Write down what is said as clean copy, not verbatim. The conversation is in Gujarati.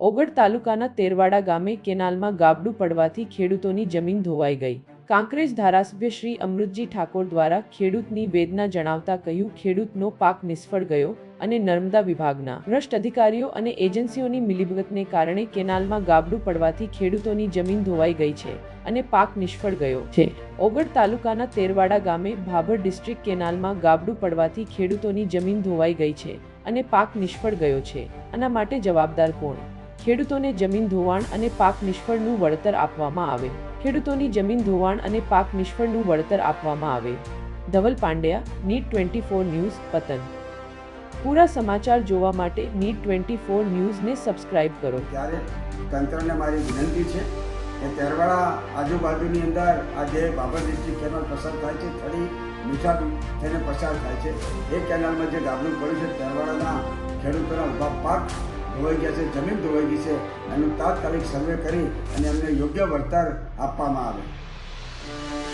ઓગળ તાલુકાના તેરવાડા ગામે કેનાલમાં ગાબડું પડવાથી ખેડૂતોની જમીન ધોવાઈ ગઈ। કાંકરેજ ધારાસભ્ય શ્રી અમૃતજી ઠાકોર દ્વારા ખેડૂતની વેદના જણાવતા કહ્યું, ખેડૂતનો પાક નિષ્ફળ ગયો અને નર્મદા વિભાગના ભ્રષ્ટ અધિકારીઓ અને એજન્સીઓની મિલીભગતને કારણે કેનાલમાં ગાબડું પડવાથી ખેડૂતોની જમીન ધોવાઈ ગઈ છે અને પાક નિષ્ફળ ગયો છે। ઓગળ તાલુકાના તેરવાડા ગામે ભાભર ડિસ્ટ્રિક્ટ કેનાલમાં ગાબડું પડવાથી ખેડૂતોની જમીન ધોવાઈ ગઈ છે અને પાક નિષ્ફળ ગયો છે। આના માટે જવાબદાર કોણ? ખેડૂતોને જમીન ધોવાણ અને પાક નિષ્ફળનું વળતર આપવામાં આવે। ખેડૂતોની જમીન ધોવાણ અને પાક નિષ્ફળનું વળતર આપવામાં આવે। ધવલ પાંડ્યા, નીટ 24 ન્યૂઝ, પતન। પૂરા સમાચાર જોવા માટે નીટ 24 ન્યૂઝને સબસ્ક્રાઇબ કરો। ત્યારે તંત્રને મારી વિનંતી છે કે તેરવાડા આજુબાજુની અંદર આ જે ભાભર ડિસ્ટ્રિક્ટ કેનાલ પસાર થાય છે, થડી મીઠાપી થઈને પસાર થાય છે, એ કેનાલમાં જે ગાબડું પડ્યું છે, તેરવાડાના ખેડૂતોના ઊભા પાક ધોવાઈ ગયા છે, જમીન ધોવાઈ ગઈ છે, એનું તાત્કાલિક સર્વે કરી અને એમને યોગ્ય વળતર આપવામાં આવે।